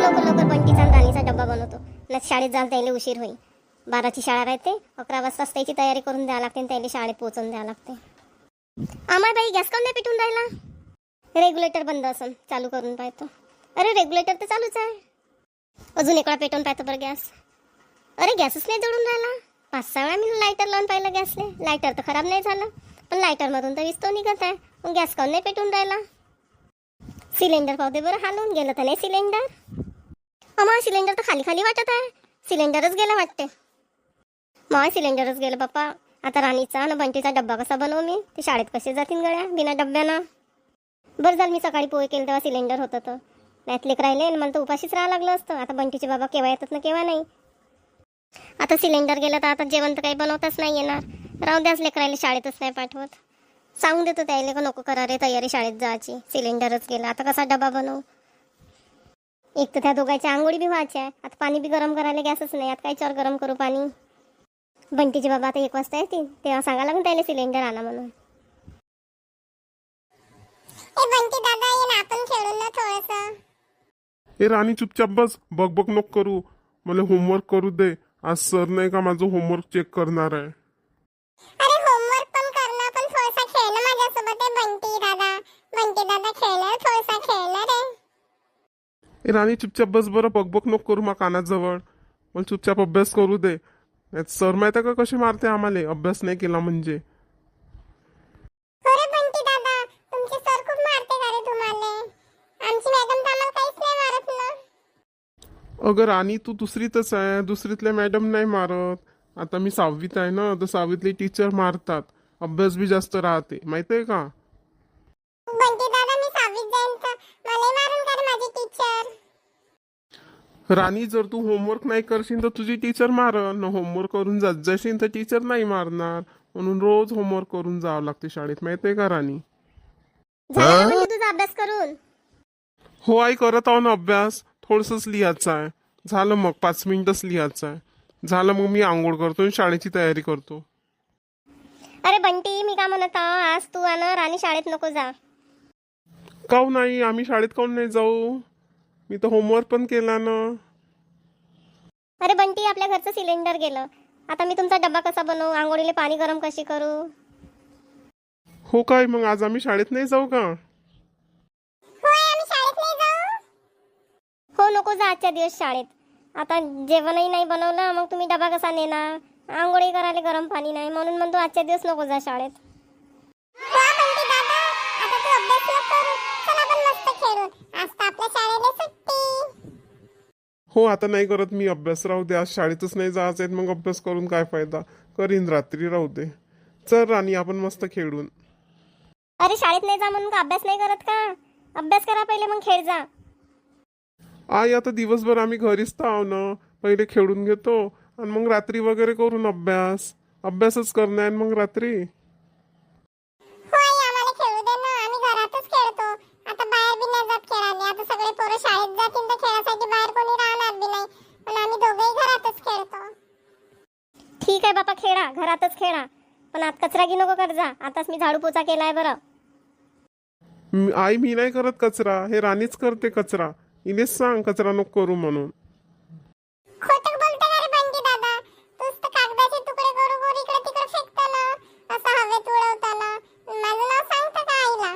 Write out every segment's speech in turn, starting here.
लवकर लवकर बंटीचा आणि राणीचा डब्बा बनवतो ना, शाळेत जायला त्याला उशीर होईल. 12ची शाळा राहते, 11 वाजताच त्याची तयारी करून द्यावं लागते आणि त्याला शाळेत पोहोचून द्यावं लागते. आम्हाला बाई गॅस काऊन नाही पेटून राहिला? रेग्युलेटर बंद असन, चालू करून पाहतो. अरे रेग्युलेटर तर चालूच आहे. अजून एक वेळा पेटवून पाहतो बरं गॅस. अरे गॅसच नाही जळून राहिला. 5-6 वेळा मी लायटर लावून पाहिलं गॅसले. लायटर तर खराब नाही झालं, पण लायटरमधून तर विस्तो निघत आहे. मग गॅस काऊन नाही पेटून राहिला? सिलेंडर पाहते बरं, हालून गेलं तर नाही सिलेंडर. अमा सिलेंडर तर खाली खाली वाटत आहे. सिलेंडरच गेलं वाटते. मग सिलेंडरच गेलं बाप्पा. आता राणीचा आणि बंटीचा डब्बा कसा बनवू मी? ते शाळेत कसे जातील गड्या बिना डब्यानं? बरं झालं मी सकाळी पोहे केलं तेव्हा सिलेंडर होतं तर नाहीत लेक राहिले आणि मला तर उपाशीच राहावं लागलं असतं. आता बंटीचे बाबा केव्हा येतात ना केव्हा नाही. आता सिलेंडर गेलं तर आता जेवण तर काही बनवताच नाही येणार. राहू द्याच लेक राहिले, शाळेतच नाही पाठवत. सांगून देतो त्याला का नको करा रे तयारी शाळेत जायची. सिलेंडरच गेला, आता कसा डबा बनवू? एक तर त्या दोघांच्या आंघोळी बी व्हायच्या आहे. आता पाणी बी गरम करायला गॅसच नाही. आता काय चर गरम करू पाणी? बंटीचे बाबा आता 1 वाजता येतील, तेव्हा सांगा लागून त्याला सिलेंडर आणा म्हणून. ए बंटी दादा, ये ना आपण खेळू ना थोडंसं. ए राणी चुपचाप बस, बक बक नको करू. मला होमवर्क करू दे. आज सर नाही का माझं होमवर्क चेक करणार आहे. अरे होमवर्क पण करणं, पण थोडंसं खेळणं माझ्यासोबत आहे बंटी दादा. बंटी दादा खेळणं, थोडंसं खेळणं रे. ए राणी चुपचाप बस बरं, बक बक नको करू मा कानाजवळ. मला चुपचाप अभ्यास करू दे. सर माहिती आहे का कसे मारते आम्हाला अभ्यास नाही केला म्हणजे. अरे बंटी दादा, तुमचे सर खूप मारते का रे तुम्हाला? आमची मॅडम तर आम्हाला काहीच नाही मारत ना. अगं राणी तू दुसरीतच आहे, दुसरीतल्या मॅडम नाही मारत. आता मी 6वीत आहे ना, तर 6वीतले टीचर मारतात. अभ्यास बी जास्त राहते माहिती आहे का? बंटी दादा, मी 6वीत जाईन तर मला मारून का रे माझी टीचर? राणी जर तू होमवर्क नाही करशील तर तुझी टीचर मारन. न होमवर्क करून जात जाशील तर टीचर नाही मारणार. म्हणून रोज होमवर्क करून जावं लागते शाळेत माहितीये का राणी? झाला का बंटी तुझा अभ्यास करून? हो आई, करत आहो ना अभ्यास. थोडंसंच लिहायचं आहे. झालं मग 5 मिनिटच लिहायचं आहे. झालं मग मी आंघोळ करतो आणि शाळेची तयारी करतो. अरे बंटी मी का म्हणत आहो, आज तू आणि राणी शाळेत नको जा. काहून नाही, आम्ही शाळेत काहून नाही जाऊ? मी तर होमवर्क पण केला ना. अरे बंटी आपल्या घरचं सिलेंडर गेलं. आता मी तुमचा डब्बा कसा बनवू? आंघोळीला पाणी गरम कशी करू? हो काय, मग आज आम्ही शाळेत नाही जाऊ का? होय, आम्ही शाळेत नाही जाऊ. हो नको जा आजच्या दिवस शाळेत. आता जेवणही नाही बनवलं, मग तुम्ही डबा कसा नेणार? आंघोळी करायला गरम पाणी नाही, म्हणून म्हणतो आजच्या दिवस नको जा शाळेत. हो बंटी दादा, आता तू अभ्यास नको करू. चल आपण मस्त खेळू. आज तर आपल्या शाळेला सुट्टी. हो आता नाही करत मी अभ्यास. राहू दे, आज शाळेतच नाही जायचं आहे, मग अभ्यास करून काय फायदा? करीन रात्री, राहू दे. चल राणी आपण मस्त खेळून. अरे शाळेत नाही जा म्हणून का अभ्यास नाही करत का? अभ्यास करा पहिले, मग खेळ जा. आई आता दिवसभर आम्ही घरीच तर आहो ना. पहिले खेळून घेतो आणि मग रात्री वगैरे करून अभ्यास. अभ्यासच करणार आहे मग रात्री. होय, आम्हाला खेळू दे ना. आम्ही घरातच खेळतो. आता बाहेर बी नाही जात खेळायला. आता सगळे पोरं शाळेत जातील तर खेळासाठी बाहेर कोणी राहणार बी नाही. पण आम्ही दोघेही घरातच खेळतो. ठीक आहे बापा, खेळा, घरातच खेळा. पण आत कचरा की नको कर जा. आताच मी झाडू पोचा केलाय बरं. आई मी नाही करत कचरा, हे राणीच करते कचरा. इलेच सांग कचरा नको करू म्हणून. खोटं बोलतो का रे बंटी दादा? तूच तर कागदाचे तुकडे करू करू इकडे तिकडे फेकतो ना, असं हवेत उडवताना. माझं नाव सांगतं का आईला?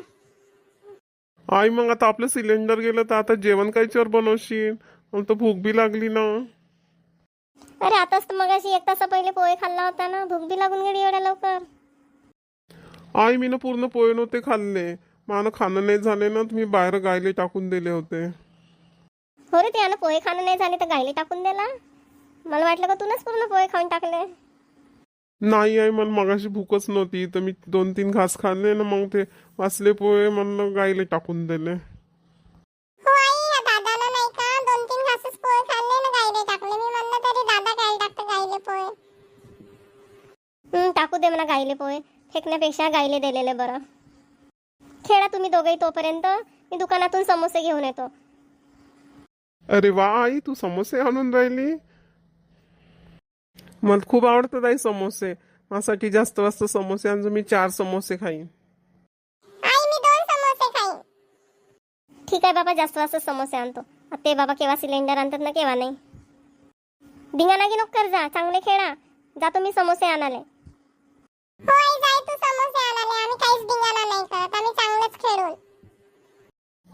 आई मग आता आपलं सिलेंडर गेलं तर आता जेवण काय चर बनवशील? मला तर भूक बी लागली ना. अरे आताच तर मगाशी 1 तास पहिले पोहे खाल्ला होता ना, भूक बी लागून गेली एवढ्या लवकर. आई मी ना पूर्ण पोहे नव्हते खाल्ले. मला खाणं नाही झाले ना, तुम्ही बाहेर गायले टाकून दिले होते. हो रे, त्यानं पोहे खाणं नाही झाले तर गायले टाकून दिला. मला वाटलं का तूनच पूर्ण पोहे खाऊन टाकले. नाही आई, मला मगाशी भूकच नव्हती तर मी 2-3 घास खाल्ले ना, मग ते वाचले पोहे म्हणलं गायले टाकून दिले. हो आई, या दादानं नाही का 2-3 घासच पोहे खाल्ले ना गायले टाकले. मी म्हणलं तरी दादा काय टाकतं गायले पोहे. टाकू दे म्हणा गायले पोहे. फेकण्यापेक्षा गायले दिलेले बरं. खेळा तुम्ही दोघेही, तोपर्यंत मी दुकानातून समोसे घेऊन येतो. अरे वा आई, तू समोसे आणून राहिली. मला खूप आवडतात आई समोसे. माझ्यासाठी जास्त वाजता समोसे आणजो, मी 4 समोसे खाईन. आई, मी 2 समोसे खाईन. ठीक आहे बाबा, जास्त वाजता समोसे आणतो. ते बाबा केव्हा सिलेंडर आणतात ना केव्हा नाही. धिंगाणा की नको कर जा, चांगले खेळा. जातो मी समोसे आणाले. होय जाय तू समोसे आणाले, आम्ही काहीच धिंगाणा नाही करत, आम्ही चांगलंच खेळून.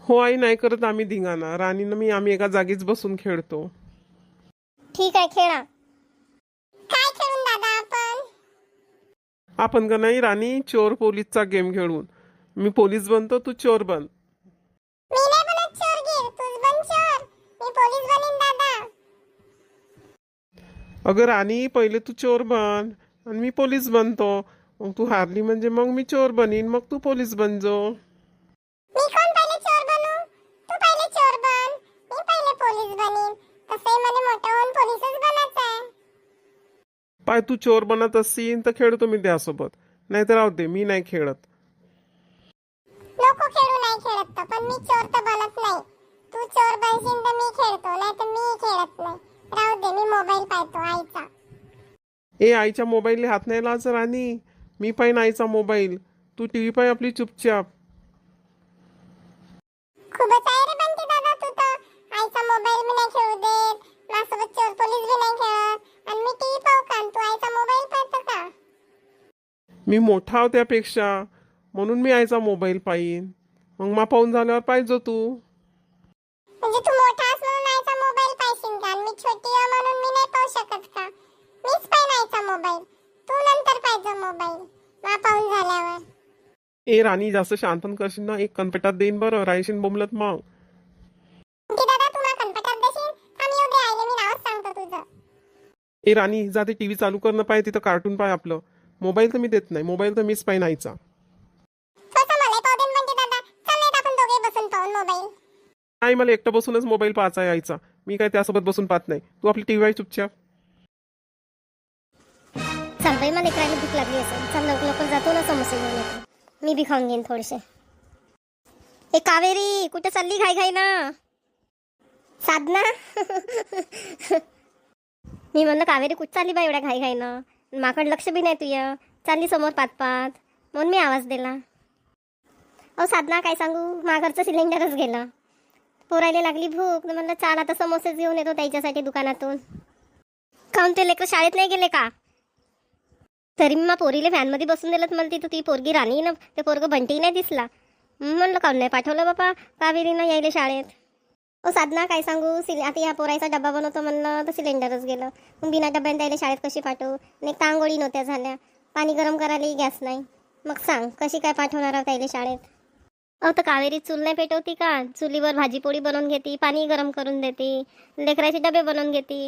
हो आई, नाही करत आम्ही धिंगाणा. राणीनं मी आम्ही एका जागीच बसून खेळतो. ठीक आहे, खेळा. काय खेळून दादा आपण? आपण का नाही राणी, चोर पोलीसचा गेम खेळून. मी पोलीस बनतो, तू चोर बन. मी नाही बनत चोरगीर, तूच बन चोर. मी पोलीस बनीन दादा. अगं राणी, पहिले तू चोर बन आणि मी पोलीस बनतो. मग तू हारली म्हणजे मग मी चोर बनीन, मग तू पोलीस बनजो. मी कोण पहिले चोर बनू? तू पहिले चोर बन, मी पहिले पोलीस बनीन. तसे मला मोठं होऊन पोलीसच बनायचं आहे. पाय, तू चोर बनत असशील तर खेळतो मी त्यासोबत, नाही तर राहू दे, मी नाही खेळत. नको खेळू, नाही खेळत तर, पण मी चोर तर बनत नाही. तू चोर बनशील तर मी खेळतो, नाही तर मी खेळत नाही. राहू दे, मी मोबाईल पाहतो आईचा. ए, आईच्या मोबाईलला हात नाही लावायचा राणी. मी पाहिन आईचा मोबाईल, तू टीव्ही पाय आपली चुपचाप. खूपच आहे रे बंटी दादा तू तर. आईचा मोबाईल मी नाही खेळू देत, माझ्यासोबत चोर पोलीस बी नाही खेळत, आणि मी टीव्ही पाहू का? तू आईचा मोबाईल पाहतो का? मी मोठा आहो त्यापेक्षा, म्हणून मी आईचा मोबाईल पाहिन. मग मा पाहून झाल्यावर पाहिजो तू. म्हणजे तू मोठा आहेस म्हणून आईचा मोबाईल पाहशील का? आणि मी छोटी आहे म्हणून मी नाही पाहू शकत का? मीच पाहिन आईचा मोबाईल, तू नंतर पाहिजे मोबाईल मा पाहून झाल्यावर. ए राणी, जास्त शांतन करशील ना, एक कनपेटात देईन बरं, रायशीन बोंबलत मग. बंटी दादा तू मला कनपटात देशील? आम्ही येऊ दे आईले, मी नावच सांगतो तुझं. ए राणी, जाते टीव्ही चालू करणं पाय, तिथं कार्टून पाय आपलं. मोबाईल तर मी देत नाही, मोबाईल तर मीच पाहिन आईचा. तसं मला पाहू दे बंटी दादा. चल नाही तर आपण दोघे बसून पाहून मोबाईल. नाही, मला एकटं बसूनच मोबाईल पाहायचा आहे आईचा. मी काय त्यासोबत बसून पाहत नाही. तू आपली टीव्ही आहे चुपचाप. चल बाई, मला लेकराला भूक लागली असेल. चल लवकर लवकर जातो ना, समोसे घेऊन येतो. मी बी खाऊन घेईन थोडेसे. ए कावेरी, कुठं चालली घाई घाई ना? साधना. मी म्हणलं कावेरी कुठं चालली बाई एवढ्या घाई घाई ना? माकड लक्ष बी नाही तुझ्या. चालली समोर पात पात, म्हणून मी आवाज दिला. अहो साधना, काय सांगू, माघरचं सिलेंडरच गेलं. पोरायला लागली भूक, तर म्हणलं चाल आता समोसेच घेऊन येतो त्याच्यासाठी दुकानातून. काऊन ते लेकर शाळेत नाही गेले का? तरी मी पोरीला व्हॅनमध्ये बसून दिलं, तर म्हणते ती पोरगी राणी ना, ते पोरगं बंटी नाही दिसला. म्हणलं काऊन नाही पाठवलं बापा कावेरीनं यायला शाळेत. ओ साधना, काय सांगू, आता या पोरायचा डब्बा बनवतो म्हणलं तर सिलेंडरच गेलं. मग बिना डब्याने त्याला शाळेत कशी पाठवू? आणि एक तांगोळी नव्हत्या झाल्या, पाणी गरम करायलाही गॅस नाही. मग सांग कशी काय पाठवणार आहोत त्याला शाळेत? अहो तर कावेरी चूल नाही पेटवती का? चुलीवर भाजीपोळी बनवून घेते, पाणी गरम करून देते, लेकराचे डबे बनवून घेते.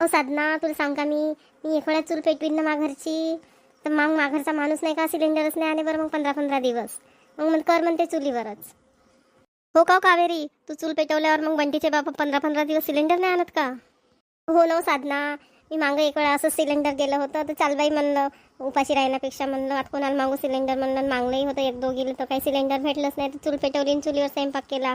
अहो साधना, तुला सांग का, मी एक वेळा चूल पेटवीन ना माघरची, तर मग माघरचा माणूस नाही का, सिलेंडरच नाही आले बरं मग 15-15 दिवस. मग कर म्हणते चुलीवरच. हो का कावेरी, तू चूल पेटवल्यावर मग बंटीचे बाबा 15-15 दिवस सिलेंडर नाही आणत का? हो ना साधना, मी मागं एक वेळा असं सिलेंडर गेलं होतं, तर चाल बाई म्हणलं, उपाशी राहण्यापेक्षा म्हणलं आता कोणाला मागू सिलेंडर, म्हणलं मागलंही होतं एक दोघीला, तर काही सिलेंडर भेटलंच नाही. तर चूल पेटवली, चुलीवर स्वयंपाक केला.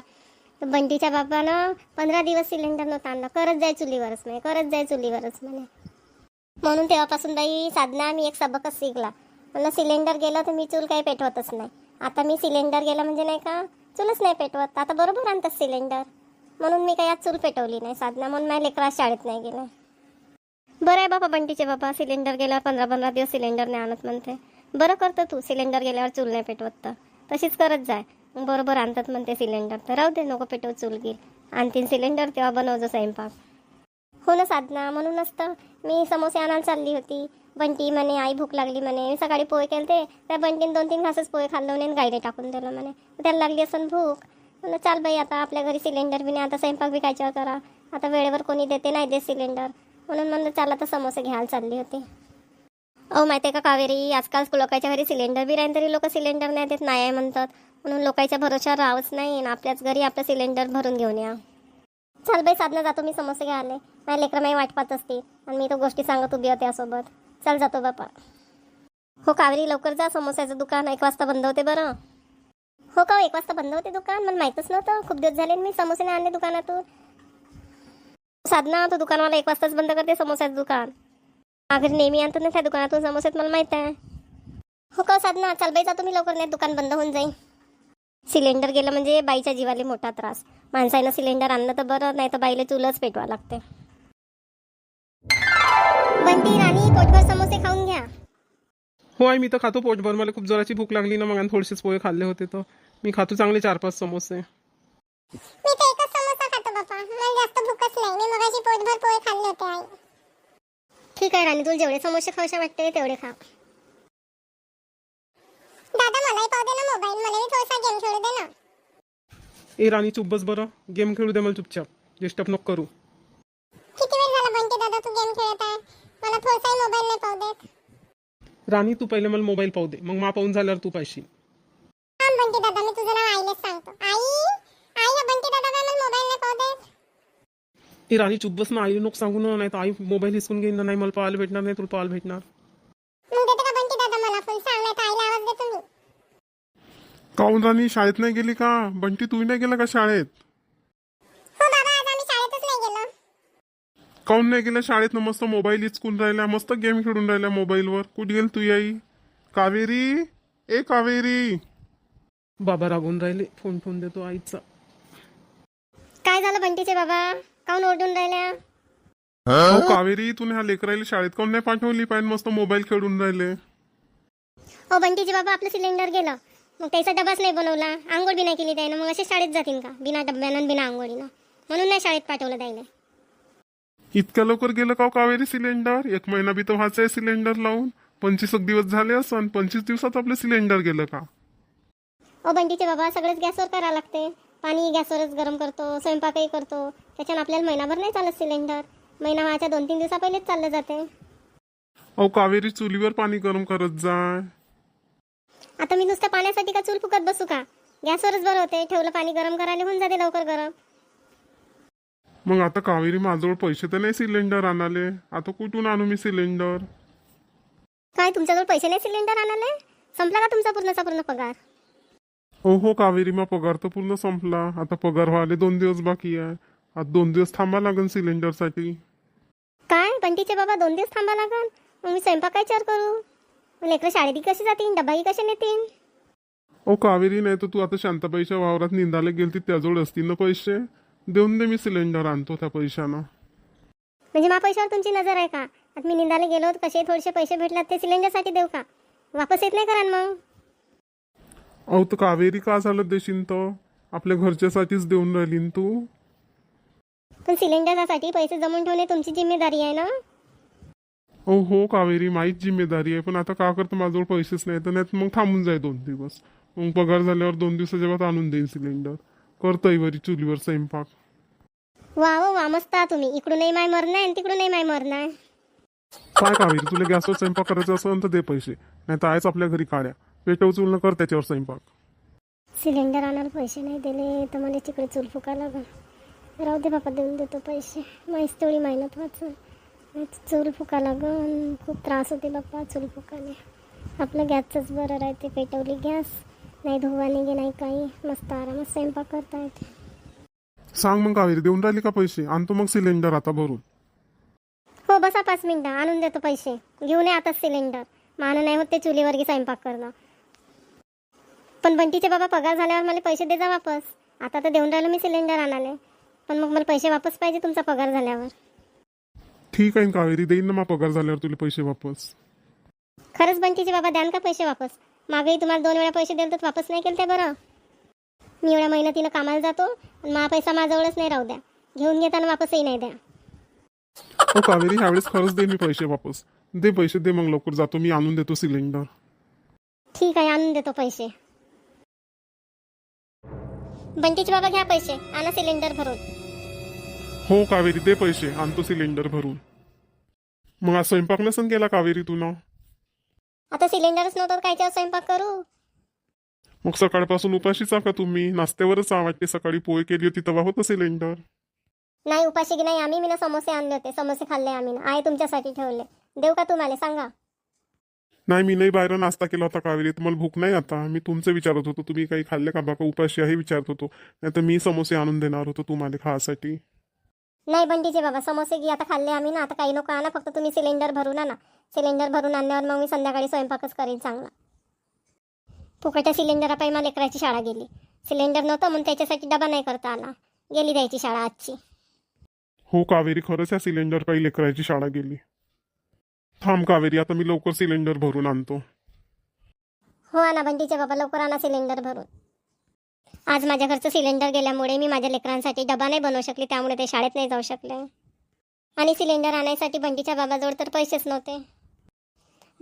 तर बंटीच्या बापानं 15 दिवस सिलेंडर नव्हता आणला. करत जाय चुलीवरच नाही, करत जाय चुलीवरच म्हणे. म्हणून तेव्हापासून बाई साधना, मी एक सबकच शिकला. म्हणलं सिलेंडर गेलं तर मी चूल काही पेटवतच नाही. आता मी सिलेंडर गेलं म्हणजे नाही का, चूलच नाही पेटवत. आता बरोबर आणतात सिलेंडर, म्हणून मी काही आज चूल पेटवली नाही साधना. म्हणून माझ्या लेकरा शाळेत नाही गेलं. बरं आहे बाबा, बंटीचे बाबा सिलेंडर गेल्यावर 15-15 दिवस सिलेंडर नाही आणत म्हणते. बरं करतं तू, सिलेंडर गेल्यावर चूल नाही पेटवत तर तशीच करत जाय. बरोबर आणतात म्हणते सिलेंडर, तर राहू दे, नको पेटव चूल गिल. आणतीन सिलेंडर तेव्हा बनवजो स्वयंपाक. हो ना साधना, म्हणूनच तर मी समोसे आणायला चालली होती. बंटी म्हणे आई भूक लागली म्हणे. मी सकाळी पोहे केलते, त्या बंटीने 2-3 घासच पोहे खाल्लं म्हणे, गाईले टाकून दिलं म्हणे. त्याला लागली असं भूक. म्हणलं चाल बाई, आता आपल्या घरी सिलेंडर बी नाही, आता स्वयंपाक बी कायच्यावर करा, आता वेळेवर कोणी देते नाही देत सिलेंडर. म्हणून म्हणलं चाल आता समोसे घ्यायला चालली होती. अहो माहिती आहे का कावेरी, आजकाल लोकांच्या घरी सिलेंडर बी राहीन तरी लोक सिलेंडर नाही देत, नाही आहे म्हणतात. म्हणून लोकांच्या भरोशावर राहावंच नाही, आपल्याच घरी आपलं सिलेंडर भरून घेऊन या. चाल बाई साधना, जातो मी समोसे घ्यायला. माझ्या लेकरं माझी वाट पाहत असते आणि मी तो गोष्टी सांगत उभी होते त्यासोबत. चल जातो बापा. हो कावेरी, लवकर जा, समोस्याचं दुकान 1 वाजता बंद होते बरं. हो का, 1 वाजता बंद होते दुकान? मला माहीतच नव्हतं. खूप दिवस झाले मी समोसे नाही आणले दुकानातून. साधना, तो दुकानवाला 1 वाजताच बंद करते समोस्याचं दुकान. माघारी नेहमी आणतो ना त्या दुकानातून समोसेत, मला माहीत आहे. हो का साधना, चल बाई जातो मी लवकर, नाही दुकान बंद होऊन जाईल. सिलेंडर गेलं म्हणजे बाईच्या जीवाला मोठा त्रास. माणसानं सिलेंडर आणलं तर बरं, नाही तर बाईला चुलच पेटवा लागते. बंटी, राणी, पोटभर समोसे खाऊन घ्या. हो आई, मी तर खातो पोटभर. मला खूप जोराची भूक लागली ना, मग आणि थोडेसेच पोहे खाल्ले होते तर मी खातो चांगले 4-5 समोसे. मी तर एकच समोसा खातो बाप्पा, मला जास्त भूकच नाही. मी मगाशी पोटभर पोहे खाल्ले होते आई. ठीक आहे राणी, तुला जेवढे समोसे खाऊशे वाटते तेवढे खा. दादा मलाही पाहू दे ना मोबाईल, मला थोडासा गेम खेळू दे ना. ए राणी, चुप बस बरं. गेम खेळू दे मला चुपचाप. डिस्टर्ब नको करू. किती वेळ झाला बंटी दादा तू गेम खेळत आहे, मला थोडासाही मोबाईल नाही पाहू देत. राणी, तू पहिले मला मोबाईल पाहू दे, मग मा पाहून झाल्यावर तू पाहिशी. थांब बंटी दादा, मी तुझं नाव आईलाच सांगतो. आई आई, बंटी दादा काय मला मोबाईल नाही पाहू देत. ए राणी, चुप बस ना. आईला नको सांगू ना, नाही तर आई मोबाईल हिसकून घेईन ना. नाही मला पाहायला भेटणार, नाही तुला पाहायला भेटणार. मग देते का बंटी दादा मला फुल सांग, नाही तर आईला आवाज दे तुम्ही. काऊन राणी, शाळेत नाही गेली का? बंटी, तू नाही गेला का शाळेत? हो बाबा, आज आम्ही शाळेतच नाही गेलो. काऊन नाही गेला शाळेत? ना मस्त मोबाईल हिचकून राहिला, मस्त गेम खेळून राहिला मोबाईलवर. कुठे गेली तू आई? कावेरी, ए कावेरी. बाबा रागून राहिले, फोन देतो आईचा. काय झालं बंटीचे बाबा, काऊन ओरडून राहिल्या? अहो कावेरी, तू ह्या लेकरायला शाळेत काऊन नाही पाठवली? पाहिजे मस्त मोबाईल खेळून राहिले. हो बंटीचे बाबा, आपलं सिलेंडर गेलं, मग त्याचा डबाच नाही बनवला, आंघोळ बी नाही केली त्यानं, मग असे शाळेत जातील का बिना डब्यानं बिना आंघोळीनं? म्हणून नाही शाळेत पाठवलं त्याने. इतक्या लवकर गेलं का कावेरी सिलेंडर? 1 महिना बी तर व्हायचा आहे सिलेंडर लावून. 25 दिवस झाले असं, 25 दिवसात आपलं सिलेंडर गेलं का? ओ बंटीचे बाबा, सगळंच गॅसवर करावं लागते. पाणी गॅसवरच गरम करतो, स्वयंपाकही करतो, त्याच्यानं आपल्याला महिनाभर नाही चालत सिलेंडर. महिना व्हायच्या 2-3 दिवसा पहिलेच चाललं जाते. अहो कावेरी, चुलीवर पाणी गरम करत जाय. आता मी नुसतं पाण्यासाठी का चूल फुकत बसू का? गॅसवरच बरं होते, ठेवलं पाणी गरम करायला होऊन जाते लवकर गरम. मग आता कावेरी, माझ्याजवळ पैसे तर नाही सिलेंडर आणाले. आता कुठून आणू मी सिलेंडर? काय तुमच्याजवळ पैसे नाही सिलेंडर आणाले? संपला का तुमचा पूर्णचा पूर्ण पगार? हो कावेरी, मग पगार तर पूर्ण संपला. आता पगार व्हायला 2 दिवस बाकी आहे. आता 2 दिवस थांबा लागेल सिलेंडरसाठी. काय बंटीचे बाबा, 2 दिवस थांबा लागल? मग मी स्वयंपाक काय चार करू? लेकरं शाळेत कशी जातील, डबाही कसे नेतील? ओ कावेरी, नाही तर तू आता शांताबाईच्या वावरात निंदायला गेलती, त्याजवळ असतील ना पैसे. देऊन दे, मी सिलेंडर आणतो त्या पैशानं. म्हणजे मा पैशावर तुमची नजर आहे का? आता मी निंदायला गेलो तर कसे थोडेसे पैसे भेटलात ते सिलेंडरसाठी देऊ का? वापस येत नाही करा मग. अहो तर कावेरी, का झालं देशील तर? आपल्या घरच्यासाठीच देऊन राहिली न तू. पण सिलेंडरसाठी पैसे जमून ठेवणे तुमची जिम्मेदारी आहे ना. हो कावेरी, माहीत जिम्मेदारी आहे. पण आता का करतं, माझ्याजवळ पैसेच नाही तर. नाही मग थांबून जाय 2 दिवस. मग पगार झाल्यावर 2 दिवसाच्या बाद आणून देईन सिलेंडर. करतोय वरी चुलीवर स्वयंपाक. वा वा, मस्त आ तुम्ही. इकडूनही माय मरणं आहे आणि तिकडूनही माय मरणं आहे. काय कावेरी, तुला गॅसवर स्वयंपाक करायचा असेल तर दे पैसे, नाही तर आहेच आपल्या घरी काड्या. पेटव चूल न कर त्याच्यावर स्वयंपाक. सिलेंडर आणायला पैसे नाही दिले तर मला तिकडे चूल फुका लागल. राहू दे बापा, देऊन देतो पैसे. माहीत तेवढी मेहनत वाचून. चूल फुका लागन, खूप त्रास होते बाप्पा चूल फुकाने. आपलं गॅसचंच बरं राहते, पेटवली गॅस, नाही धुवा निघे नाही काही, मस्त आरामात स्वयंपाक करता येते. सांग मग कावेरी, देऊन राहिली का पैसे? आणतो मग सिलेंडर आता भरून. हो बसा 5 मिनिटं, आणून देतो पैसे. घेऊन ये आताच सिलेंडर. मानं नाही होत ते चुलीवरगी स्वयंपाक करणं. पण बंटीचे बाबा, पगार झाल्यावर मला पैसे दे जा वापस. आता तर देऊन राहिलो मी सिलेंडर आणाले, पण मग मला पैसे वापस पाहिजे तुमचा पगार झाल्यावर. ठीक आहे कावेरी, देईन ना मग पगार झाल्यावर तुला पैसे वापस. खरंच बंटीचे बाबा, द्यान का पैसे वापस? मागेही तुम्हाला 2 वेळा पैसे दिले तर वापस नाही केले ते बरं. मी एवढ्या मेहनतीनं कामाला जातो आणि मा पैसा माझ्याजवळच नाही राहू द्या. घेऊन घेताना वापसही नाही द्या. हो कावेरी, ह्यावेळेस खरंच दे मी पैसे वापस. दे पैसे, दे. मग लवकर जातो मी, आणून देतो सिलेंडर. ठीक आहे, आणून देतो पैसे. बंटीचे बाबा, घ्या पैसे, आणा सिलेंडर भरून. हो कावेरी, दे पैसे, आणतो सिलेंडर भरून. मग आज स्वयंपाक नसन केला कावेरी तू ना? आता सिलेंडरच नव्हतं कायच्यावर स्वयंपाक करू? मग सकाळपासून उपाशीच का तुम्ही? नाश्त्यावरच वाटते. सकाळी पोहे केली होती तेव्हा होतं सिलेंडर. नाही उपाशी की नाही आम्ही. मी ना समोसे आणले होते, समोसे खाल्ले आम्ही ना. आहे तुमच्यासाठी ठेवले. देऊ का तुम्हाला सांगा? नाही, मी नाही बाहेर नाश्ता केला होता कावेरी. तुम्हाला भूक नाही आता? मी तुमचं विचारत होतो, तुम्ही काही खाल्ले का बाका उपाशी आहे विचारत होतो. नाही तर मी समोसे आणून देणार होतो तुम्हाला खासाठी. नाही बंटीचे बाबा, समोसे की आता खाल्ले आम्ही ना. आता काही नको आणा, फक्त तुम्ही सिलेंडर भरून आणा. सिलेंडर भरून आणल्यावर मग मी संध्याकाळी स्वयंपाकच करेन चांगला. फुकट्या सिलेंडरापायी मला लेकराची शाळा गेली. सिलेंडर नव्हतं म्हणून त्याच्यासाठी डबा नाही करता आला. गेली द्यायची शाळा आजची. हो कावेरी, खरंच या सिलेंडर पायी लेकराची शाळा गेली. थांब कावेरी, आता मी लवकर सिलेंडर भरून आणतो. हो आणा बंटीचे बाबा, लवकर आणा सिलेंडर भरून. आज माझ्या घरचं सिलेंडर गेल्यामुळे मी माझ्या लेकरांसाठी डबा नाही बनवू शकली, त्यामुळे ते शाळेत नाही जाऊ शकले. आणि सिलेंडर आणायसाठी बंटीच्या बाबाजवळ तर पैसेच नव्हते.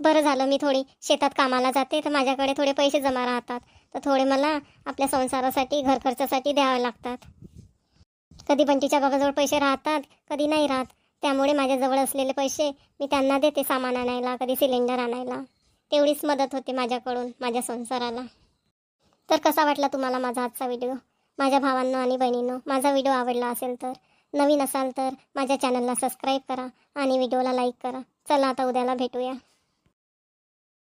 बरं झालं मी थोडी शेतात कामाला जाते, तर माझ्याकडे थोडे पैसे जमा राहतात, तर थोडे मला आपल्या संसारासाठी घर खर्चासाठी द्यावे लागतात. कधी बंटीच्या बाबाजवळ पैसे राहतात, कधी नाही राहत. त्यामुळे माझ्याजवळ असलेले पैसे मी त्यांना देते सामान आणायला, कधी सिलेंडर आणायला. तेवढीच मदत होते माझ्याकडून माझ्या संसाराला. तर कसा वाटला तुम्हाला माझा आजचा व्हिडिओ? माझ्या भावांनो आणि बहिणींनो, माझा व्हिडिओ आवडला असेल तर नवीन असाल तर माझ्या चॅनलला सबस्क्राईब करा आणि व्हिडिओला लाईक करा. चला आता उद्याला भेटूया.